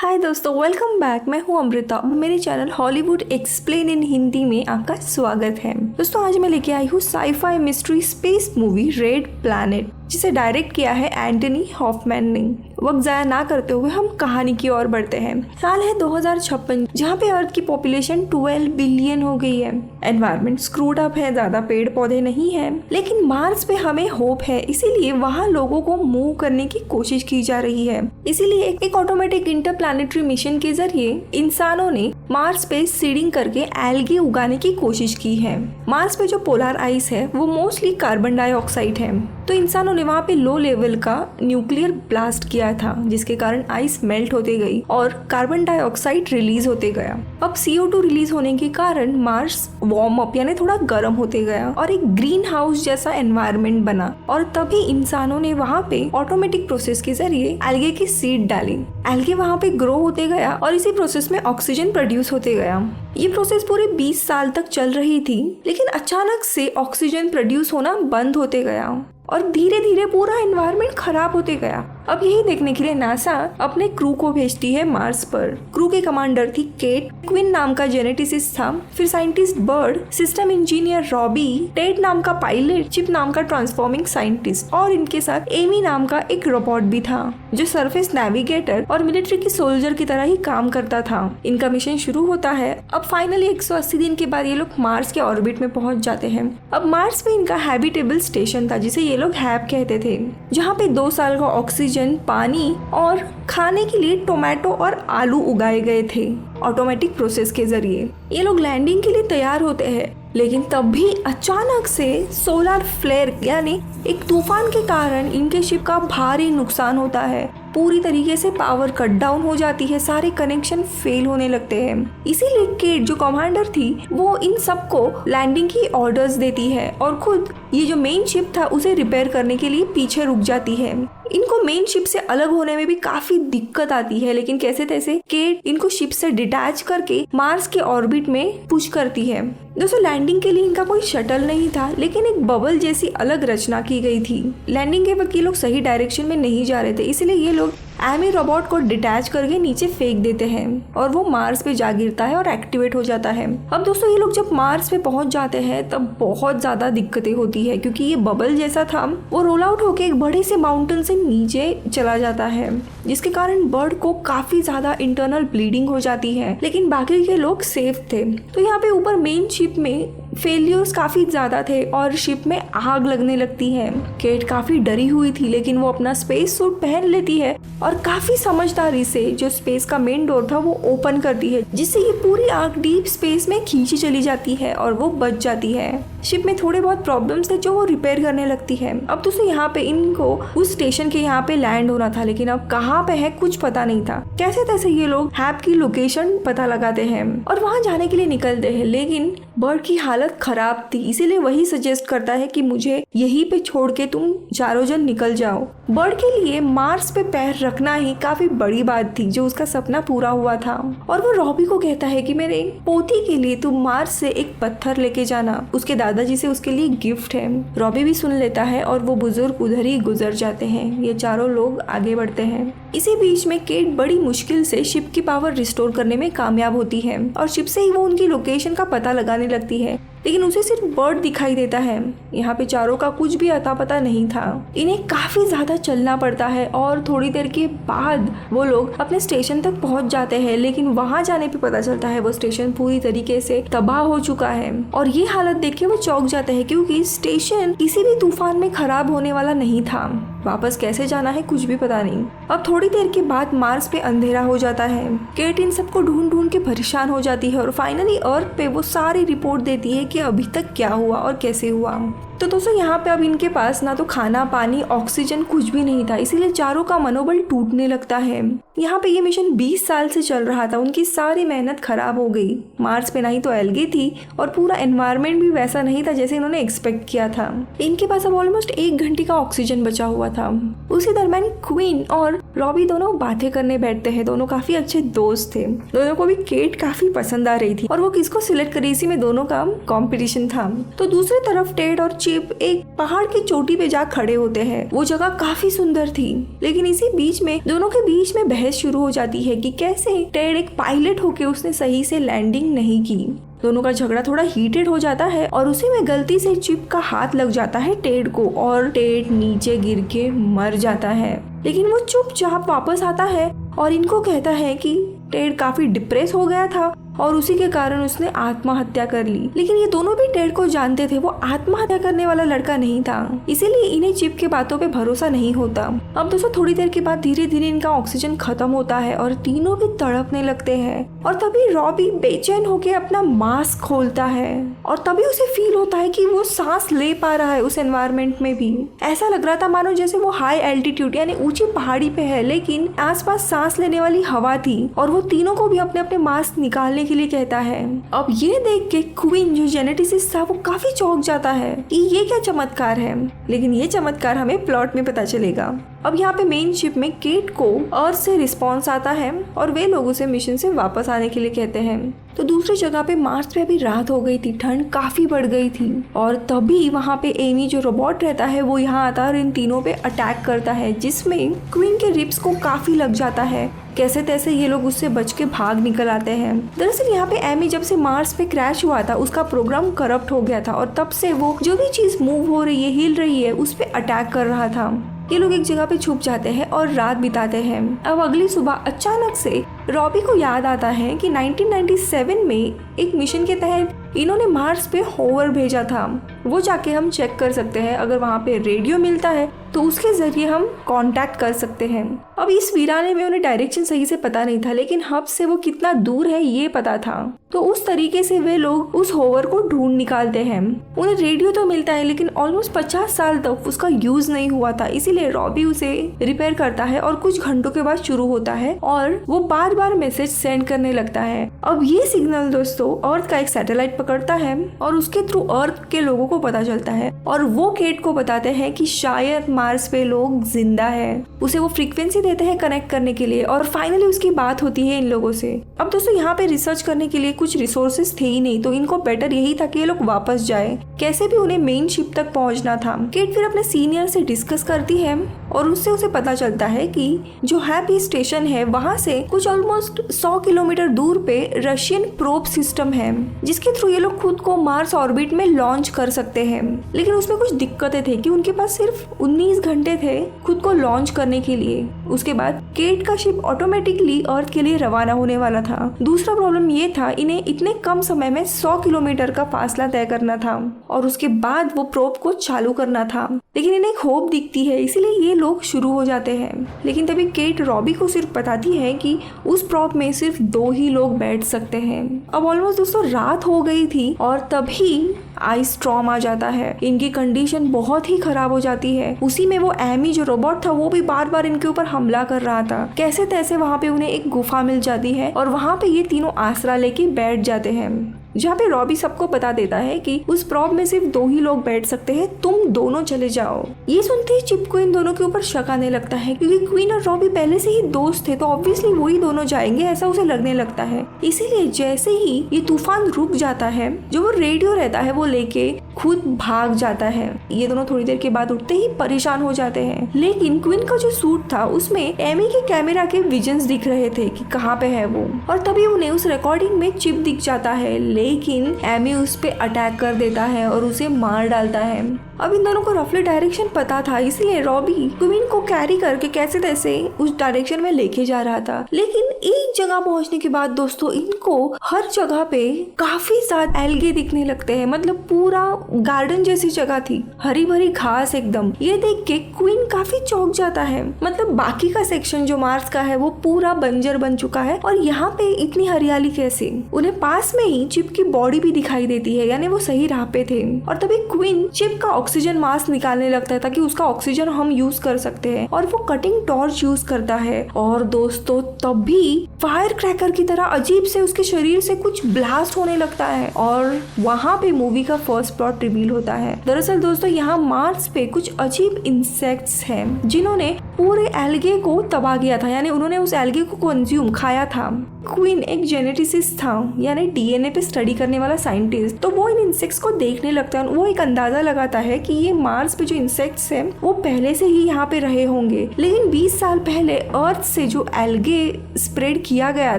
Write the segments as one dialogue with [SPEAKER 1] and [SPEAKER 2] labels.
[SPEAKER 1] हाय दोस्तों, welcome back. मैं हूं अमृता और मेरे channel Hollywood explain in Hindi में आपका स्वागत है। दोस्तों, आज मैं लेके आई हूँ sci-fi mystery space movie red planet, जिसे डायरेक्ट किया है एंटनी हॉफमैन ने। वक्त जाया ना करते हुए हम कहानी की ओर बढ़ते हैं। साल है 2056, जहाँ पे अर्थ की पॉपुलेशन 12 बिलियन हो गई है। एनवायरनमेंट स्क्रूड अप है, ज्यादा पेड़ पौधे नहीं है, लेकिन मार्स पे हमें होप है, इसीलिए वहाँ लोगों को मूव करने की कोशिश की जा रही है। इसीलिए एक ऑटोमेटिक इंटरप्लैनेटरी मिशन के जरिए इंसानों ने मार्स पे सीडिंग करके एल्गी उगाने की कोशिश की है। मार्स पे जो पोलर आइस है वो मोस्टली कार्बन डाइऑक्साइड है, तो इंसानों ने वहाँ पे लो लेवल का न्यूक्लियर ब्लास्ट किया था, जिसके कारण आइस मेल्ट होते गई और कार्बन डाइऑक्साइड रिलीज होते गया। अब CO2 रिलीज होने के कारण मार्स वार्म अप यानी थोड़ा गर्म होते गया और एक ग्रीन हाउस जैसा एनवायरनमेंट बना, और तभी इंसानों ने वहाँ पे ऑटोमेटिक प्रोसेस के जरिए एल्गे की सीड डाली। एल्गे वहाँ पे ग्रो होते गया और इसी प्रोसेस में ऑक्सीजन प्रोड्यूस होते गया। ये प्रोसेस पूरे 20 साल तक चल रही थी, लेकिन अचानक से ऑक्सीजन प्रोड्यूस होना बंद होते गया और धीरे धीरे पूरा एनवायरनमेंट खराब होते गया। अब यही देखने के लिए नासा अपने क्रू को भेजती है मार्स पर। क्रू के कमांडर थी केट, क्विन नाम का जेनेटिसिस्ट था, फिर scientist bird, system engineer Robbie, Ted नाम का पायलट, चिप नाम का ट्रांसफॉर्मिंग साइंटिस्ट, और इनके साथ एमी नाम का एक रोबोट भी था जो सरफेस नेविगेटर और मिलिट्री की सोल्जर की तरह ही काम करता था। इनका मिशन शुरू होता है। अब फाइनली 180 दिन के बाद ये लोग मार्स के ऑर्बिट में पहुंच जाते हैं। अब मार्स में इनका हैबिटेबल स्टेशन था, जिसे ये लोग हैब कहते थे, जहाँ पे 2 साल का ऑक्सीजन, पानी और खाने के लिए टोमेटो और आलू उगाए गए थे ऑटोमेटिक प्रोसेस के जरिए। ये लोग लैंडिंग के लिए तैयार होते हैं, लेकिन तब भी अचानक से सोलर फ्लेयर यानी एक तूफान के कारण इनके शिप का भारी नुकसान होता है। पूरी तरीके से पावर कट डाउन हो जाती है, सारे कनेक्शन फेल होने लगते हैं। इसीलिए केट जो कमांडर थी वो इन सबको लैंडिंग की ऑर्डर्स देती है और खुद ये जो मेन शिप था उसे रिपेयर करने के लिए पीछे रुक जाती है। इनको मेन शिप से अलग होने में भी काफी दिक्कत आती है, लेकिन कैसे तैसे केट इनको शिप से डिटैच करके मार्स के ऑर्बिट में पुश करती है। दोस्तों, लैंडिंग के लिए इनका कोई शटल नहीं था, लेकिन एक बबल जैसी अलग रचना की गई थी। लैंडिंग के वक्त ये लोग सही डायरेक्शन में नहीं जा रहे थे, इसलिए ये लोग एमी रोबोट को डिटैच करके नीचे फेंक देते हैं और वो मार्स पे जा गिरता है और एक्टिवेट हो जाता है। अब दोस्तों, ये लोग जब मार्स पे पहुंच जाते हैं तब बहुत ज्यादा दिक्कतें होती है, क्योंकि ये बबल जैसा था वो रोल आउट होके एक बड़े से माउंटेन से नीचे चला जाता है, जिसके कारण बर्ड को काफी ज्यादा इंटरनल ब्लीडिंग हो जाती है, लेकिन बाकी के लोग सेफ थे। तो यहाँ पे ऊपर मेन शिप में फेलियर्स काफी ज्यादा थे और शिप में आग लगने लगती है। केट काफी डरी हुई थी, लेकिन वो अपना स्पेस सूट पहन लेती है और काफी समझदारी से जो स्पेस का मेन डोर था वो ओपन करती है, जिससे ये पूरी आग डीप स्पेस में खींची चली जाती है और वो बच जाती है। शिप में थोड़े बहुत प्रॉब्लम्स थे जो वो रिपेयर करने लगती है। अब दोस्तों, यहाँ पे इनको उस स्टेशन के यहाँ पे लैंड होना था, लेकिन अब कहाँ पे है कुछ पता नहीं था। कैसे तैसे ये लोग हैब की लोकेशन पता लगाते हैं और वहाँ जाने के लिए निकलते हैं, लेकिन बर्ड की हालत खराब थी, इसीलिए वही सजेस्ट करता है कि मुझे यहीं पे छोड़ के तुम चारों जन निकल जाओ। बर्ड के लिए मार्स पे पैर रखना ही काफी बड़ी बात थी, जो उसका सपना पूरा हुआ था, और वो रॉबी को कहता है कि मेरे पोती के लिए तुम मार्स से एक पत्थर लेके जाना, उसके दादाजी से उसके लिए गिफ्ट है। रॉबी भी सुन लेता है और वो बुजुर्ग उधर ही गुजर जाते हैं। ये चारों लोग आगे बढ़ते हैं। इसी बीच में केट बड़ी मुश्किल से शिप की पावर रिस्टोर करने में कामयाब होती है और शिप से ही वो उनकी लोकेशन का पता लगाने लगती है, लेकिन उसे सिर्फ बर्ड दिखाई देता है। यहाँ पे चारों का कुछ भी अता पता नहीं था। इन्हें काफी ज्यादा चलना पड़ता है और थोड़ी देर के बाद वो लोग अपने स्टेशन तक पहुंच जाते हैं, लेकिन वहां जाने पे पता चलता है वो स्टेशन पूरी तरीके से तबाह हो चुका है। और ये हालत देख के वो चौंक जाते हैं, क्योंकि स्टेशन किसी भी तूफान में खराब होने वाला नहीं था। वापस कैसे जाना है कुछ भी पता नहीं। अब थोड़ी देर के बाद मार्स पे अंधेरा हो जाता है। केट इन सबको ढूंढ ढूंढ के परेशान हो जाती है और फाइनली अर्थ पे वो सारी रिपोर्ट देती है कि अभी तक क्या हुआ और कैसे हुआ। तो दोस्तों, यहाँ पे अब इनके पास ना तो खाना, पानी, ऑक्सीजन कुछ भी नहीं था, इसीलिए चारों का मनोबल टूटने लगता है। यहाँ पे ये मिशन 20 साल से चल रहा था, उनकी सारी मेहनत खराब हो गई। मार्स पे नहीं तो एल्गी थी और पूरा एनवायरनमेंट भी वैसा नहीं था जैसे इन्होंने एक्सपेक्ट किया था। इनके पास अब ऑलमोस्ट 1 घंटे का ऑक्सीजन बचा हुआ था। उसी दरमियान क्वीन और रॉबी दोनों बातें करने बैठते हैं। दोनों काफी अच्छे दोस्त थे। दोनों को भी केट काफी पसंद आ रही थी और वो किसको सिलेक्ट करे इसी में दोनों का कंपटीशन था। तो दूसरी तरफ टेड और चिप एक पहाड़ की चोटी पे जा खड़े होते हैं। वो जगह काफी सुंदर थी, लेकिन इसी बीच में दोनों के बीच में बहस शुरू हो जाती है कि कैसे टेड एक पायलट होके उसने सही से लैंडिंग नहीं की। दोनों का झगड़ा थोड़ा हीटेड हो जाता है और उसी में गलती से चिप का हाथ लग जाता है टेड को और टेड नीचे गिर के मर जाता है। लेकिन वो चुपचाप वापस आता है और इनको कहता है कि टेड काफी डिप्रेस हो गया था और उसी के कारण उसने आत्महत्या कर ली। लेकिन ये दोनों भी टेड को जानते थे वो आत्महत्या करने वाला लड़का नहीं था, इसीलिए इन्हें चिप के बातों पे भरोसा नहीं होता। अब दोस्तों थोड़ी देर के बाद धीरे धीरे इनका ऑक्सीजन खत्म होता है और तीनों भी तड़पने लगते हैं और तभी रॉबी बेचैन होकर अपना मास्क खोलता है और तभी उसे फील होता है कि वो सांस ले पा रहा है उस एनवायरमेंट में भी। ऐसा लग रहा था मानो जैसे वो हाई एल्टीट्यूड यानी ऊंची पहाड़ी पे है, लेकिन आसपास सांस लेने वाली हवा थी और वो तीनों को भी अपने अपने मास्क निकालने के लिए कहता है। अब ये देख के क्वीन जो जेनेटिसिस्ट था वो काफी चौंक जाता है कि ये क्या चमत्कार है, लेकिन ये चमत्कार हमें प्लॉट में पता चलेगा। अब यहाँ पे मेन शिप में केट को अर्थ से रिस्पॉन्स आता है और वे लोगों से मिशन से वापस आने के लिए कहते हैं। तो दूसरी जगह पे मार्स पे अभी रात हो गई थी, ठंड काफी बढ़ गई थी और तभी वहाँ पे एमी जो रोबोट रहता है वो यहाँ आता है और इन तीनों पे अटैक करता है, जिसमें क्वीन के रिब्स को काफी लग जाता है। कैसे तैसे ये लोग उससे बच के भाग निकल आते हैं। दरअसल यहाँ पे एमी जब से मार्स पे क्रैश हुआ था उसका प्रोग्राम करप्ट हो गया था और तब से वो जो भी चीज मूव हो रही है, हिल रही है, उस पे अटैक कर रहा था। ये लोग एक जगह पे छुप जाते हैं और रात बिताते हैं। अब अगली सुबह अचानक से रॉबी को याद आता है कि 1997 में एक मिशन के तहत इन्होंने मार्स पे होवर भेजा था। वो जाके हम चेक कर सकते हैं, अगर वहाँ पे रेडियो मिलता है तो उसके जरिए हम कांटेक्ट कर सकते हैं। अब इस वीराने में उन्हें डायरेक्शन सही से पता नहीं था, लेकिन हब से वो कितना दूर है ये पता था। तो उस तरीके से वे लोग उस होवर को ढूंढ निकालते हैं। उन्हें रेडियो तो मिलता है लेकिन ऑलमोस्ट 50 साल तक उसका यूज नहीं हुआ था, इसीलिए रॉबी उसे रिपेयर करता है और कुछ घंटों के बाद शुरू होता है और वो बार बार मैसेज सेंड करने लगता है। अब ये सिग्नल दोस्तों अर्थ का एक सैटेलाइट पकड़ता है और उसके थ्रू अर्थ के लोगों को पता चलता है और वो केट को बताते हैं कि शायद मार्स पे लोग जिंदा है। उसे वो फ्रीक्वेंसी देते हैं कनेक्ट करने के लिए और फाइनली उसकी बात होती है इन लोगों से। अब दोस्तों यहाँ पे रिसर्च करने के लिए कुछ रिसोर्सेज थे ही नहीं, तो इनको बेटर यही था कि ये लोग वापस जाए। कैसे भी उन्हें मेन शिप तक पहुंचना था। केट फिर अपने सीनियर से डिस्कस करती है और उससे उसे पता चलता है कि जो हैप्पी स्टेशन है वहाँ से कुछ ऑलमोस्ट 100 किलोमीटर दूर पे रशियन प्रोब सिस्टम है, जिसके थ्रू ये लोग खुद को मार्स ऑर्बिट में लॉन्च कर सकते हैं। लेकिन उसमें कुछ दिक्कतें थी कि उनके पास सिर्फ 19 घंटे थे खुद को लॉन्च करने के लिए। उसके बाद केट का शिप ऑटोमेटिकली अर्थ के लिए रवाना होने वाला था। दूसरा प्रॉब्लम ये था, इन्हें इतने कम समय में 100 किलोमीटर का फासला तय करना था और उसके बाद वो प्रोब को चालू करना था। लेकिन इन्हें एक होप दिखती है, इसीलिए ये लोग शुरू हो जाते हैं। लेकिन तभी केट रॉबी को सिर्फ बताती है कि उस प्रोब में सिर्फ 2 ही लोग बैठ सकते हैं। अब ऑलमोस्ट दोस्तों रात हो गई थी और तभी आइस स्टॉर्म आ जाता है। इनकी कंडीशन बहुत ही खराब हो जाती है। उसी में वो एमी जो रोबोट था वो भी बार बार इनके ऊपर हमला कर रहा था। कैसे तैसे वहाँ पे उन्हें एक गुफा मिल जाती है और वहाँ पे ये तीनों आसरा लेके बैठ जाते हैं, जहाँ पे रॉबी सबको बता देता है कि उस प्रॉब में सिर्फ 2 ही लोग बैठ सकते हैं, तुम दोनों चले जाओ। ये सुनते ही चिप को इन दोनों के ऊपर शक आने लगता है, क्योंकि क्वीन और रॉबी पहले से ही दोस्त थे तो ऑब्वियसली वही दोनों जाएंगे, ऐसा उसे लगने लगता है। इसीलिए जैसे ही ये तूफान रुक जाता है, जो वो रेडियो रहता है वो लेके खुद भाग जाता है। ये दोनों थोड़ी देर के बाद उठते ही परेशान हो जाते हैं, लेकिन क्वीन का जो सूट था उसमें एमी के कैमरा के विजन्स दिख रहे थे कि कहाँ पे है वो, और तभी उन्हें उस रिकॉर्डिंग में चिप दिख जाता है। लेकिन एमी उस पे अटैक कर देता है और उसे मार डालता है। अब इन दोनों को रफली डायरेक्शन पता था, इसलिए रॉबी क्वीन को कैरी करके कैसे तैसे उस डायरेक्शन में लेके जा रहा था। लेकिन एक जगह पहुंचने के बाद दोस्तों इनको हर जगह पे काफी ज्यादा एल्गे दिखने लगते हैं, मतलब पूरा गार्डन जैसी जगह थी, हरी भरी घास एकदम। ये देख के क्वीन काफी चौंक जाता है, मतलब बाकी का सेक्शन जो मार्स का है वो पूरा बंजर बन चुका है और यहाँ पे इतनी हरियाली कैसे। उन्हें पास में ही चिप की बॉडी भी दिखाई देती है, यानी वो सही राह पे थे। और तभी क्वीन चिप का ऑक्सीजन मास्क निकालने लगता है ताकि उसका ऑक्सीजन हम यूज कर सकते हैं, और वो कटिंग टॉर्च यूज करता है। और दोस्तों तभी फायर क्रैकर की तरह अजीब से उसके शरीर से कुछ ब्लास्ट होने लगता है और वहाँ पे मूवी का फर्स्ट प्लॉट रिवील होता है। दरअसल दोस्तों यहाँ मार्स पे कुछ अजीब इंसेक्ट्स हैं जिन्होंने पूरे एल्गे को तबाह किया था, यानी उन्होंने उस एल्गे को कंज्यूम खाया था। क्वीन एक जेनेटिसिस्ट था, यानी डीएनए पे स्टडी करने वाला साइंटिस्ट। तो वो इन इंसेक्ट्स को देखने लगता है, वो एक अंदाजा लगाता है कि ये मार्स पे जो इंसेक्ट्स हैं वो पहले से ही यहाँ पे रहे होंगे, लेकिन 20 साल पहले अर्थ से जो एल्गे स्प्रेड किया गया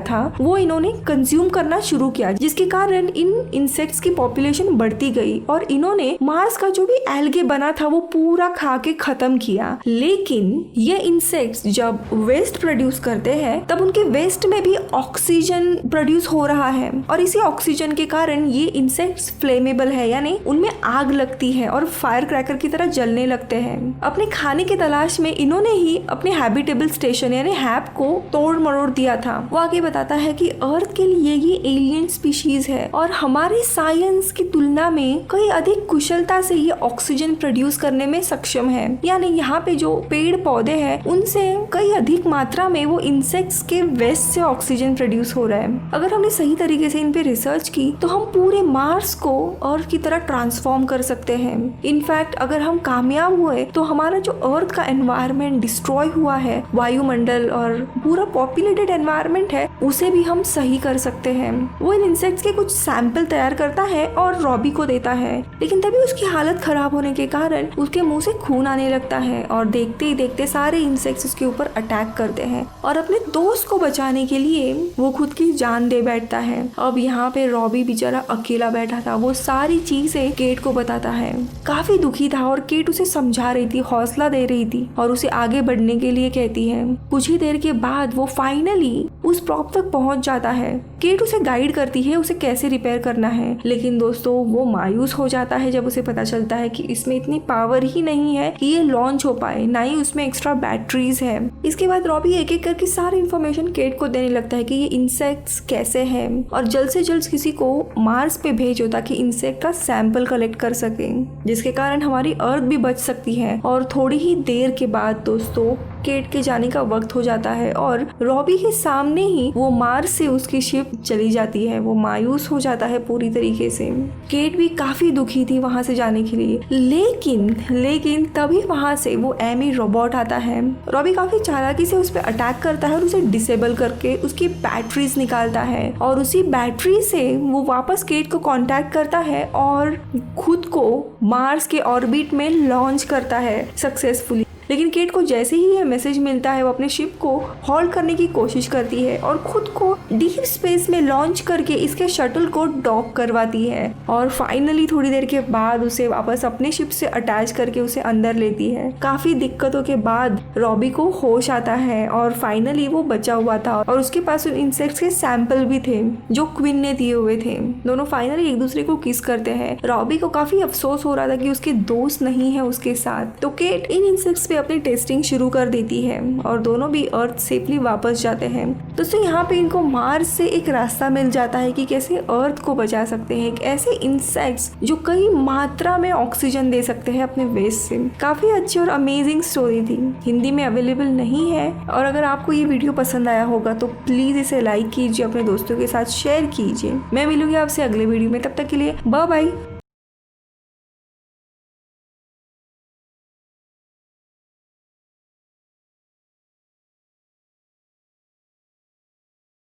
[SPEAKER 1] था वो इन्होंने कंज्यूम करना शुरू किया, जिसके कारण इन इंसेक्ट्स की पॉपुलेशन बढ़ती गई और इन्होंने मार्स का जो भी एल्गे बना था वो पूरा खा के खत्म किया। लेकिन ये इंसेक्ट्स जब वेस्ट प्रोड्यूस करते हैं तब उनके वेस्ट में भी ऑक्सीजन प्रोड्यूस हो रहा है और इसी ऑक्सीजन के कारण ये इंसेक्ट्स फ्लेमेबल है, यानी उनमें आग लगती है और फायर क्रैकर की तरह जलने लगते हैं। अपने खाने की तलाश में इन्होंने ही अपने हैबिटेबल स्टेशन यानी हैब को तोड़ मरोड़ दिया था। वो आगे बताता है कि अर्थ के लिए ये एलियन स्पीशीज है और हमारे साइंस की तुलना में कई अधिक कुशलता से ये ऑक्सीजन प्रोड्यूस करने में सक्षम है, यानी यहाँ पे जो पेड़ पौधे हैं उनसे कई अधिक मात्रा में वो इंसेक्ट्स के वेस्ट से ऑक्सीजन प्रोड्यूस हो रहा है। अगर हमने सही तरीके से इन पे रिसर्च की तो हम पूरे मार्स को अर्थ की तरह ट्रांसफॉर्म कर सकते हैं। इनफैक्ट अगर हम कामयाब हुए तो हमारा जो अर्थ का एनवायरनमेंट डिस्ट्रॉय हुआ है, वायुमंडल और पूरा पॉपुलेटेड एनवायरनमेंट है, उसे भी हम सही कर सकते हैं। वो इन इंसेक्ट्स के कुछ सैंपल तैयार करता है और रॉबी को देता है, लेकिन तभी उसकी हालत खराब होने के कारण उसके मुंह से खून आने लगता है और देखते ही देखते सारे इंसेक्ट्स उसके ऊपर अटैक करते हैं और अपने दोस्त को बचाने के लिए वो खुद की जान दे बैठता है। अब यहाँ पे रॉबी बेचारा अकेला बैठा था, वो सारी चीजें केट को बताता है। काफी दुखी था और केट उसे समझा रही थी, हौसला दे रही थी और उसे आगे बढ़ने के लिए कहती है। कुछ ही देर के बाद वो फाइनली उस प्रॉप तक पहुंच जाता है। केट उसे गाइड करती है उसे कैसे रिपेयर करना है, लेकिन दोस्तों वो मायूस हो जाता है जब उसे पता चलता है कि इसमें इतनी पावर ही नहीं है कि ये लॉन्च हो पाए, ना ही उसमें एक्स्ट्रा बैटरीज है। इसके बाद रॉबी एक एक करके सारी इंफॉर्मेशन केट को देने लगता है कि ये इंसेक्ट्स कैसे हैं और जल्द से जल्द किसी को मार्स पे भेजो ताकि इंसेक्ट का सैंपल कलेक्ट कर सके, जिसके कारण हमारी अर्थ भी बच सकती है। और थोड़ी ही देर के बाद दोस्तों केट के जाने का वक्त हो जाता है और रॉबी के सामने ही वो मार्स से उसकी शिप चली जाती है। वो मायूस हो जाता है पूरी तरीके से। केट भी काफी दुखी थी वहां से जाने के लिए, लेकिन तभी वहां से वो एमी रोबोट आता है। रॉबी काफी चालाकी से उस पर अटैक करता है और उसे डिसेबल करके उसकी बैटरीज निकालता है और उसी बैटरी से वो वापस केट को कांटेक्ट करता है और खुद को मार्स के ऑर्बिट में लॉन्च करता है सक्सेसफुली। लेकिन केट को जैसे ही ये मैसेज मिलता है वो अपने शिप को हॉल्ट करने की कोशिश करती है और खुद को डीप स्पेस में लॉन्च करके इसके शटल को डॉक करवाती है और फाइनली थोड़ी देर के बाद उसे वापस अपने शिप से अटैच करके उसे अंदर लेती है। काफी दिक्कतों के बाद रॉबी को होश आता है और फाइनली वो बचा हुआ था और उसके पास उन इंसेक्ट्स के सैंपल भी थे जो क्वीन ने दिए हुए थे। दोनों फाइनली एक दूसरे को किस करते हैं। रॉबी को काफी अफसोस हो रहा था कि उसके दोस्त नहीं है उसके साथ, तो केट इन इंसेक्ट्स अपनी टेस्टिंग शुरू कर देती है और दोनों भी अर्थ सेफली वापस जाते हैं। दोस्तों यहाँ पे इनको मार्स से एक रास्ता मिल जाता है कि कैसे अर्थ को बचा सकते हैं, एक ऐसे इंसेक्ट्स जो कई मात्रा में ऑक्सीजन दे सकते हैं अपने वेस्ट से। काफी अच्छी और अमेजिंग स्टोरी थी, हिंदी में अवेलेबल नहीं है और अगर आपको ये वीडियो पसंद आया होगा तो प्लीज इसे लाइक कीजिए, अपने दोस्तों के साथ शेयर कीजिए। मैं मिलूंगी आपसे अगले वीडियो में, तब तक के लिए बाय बाय।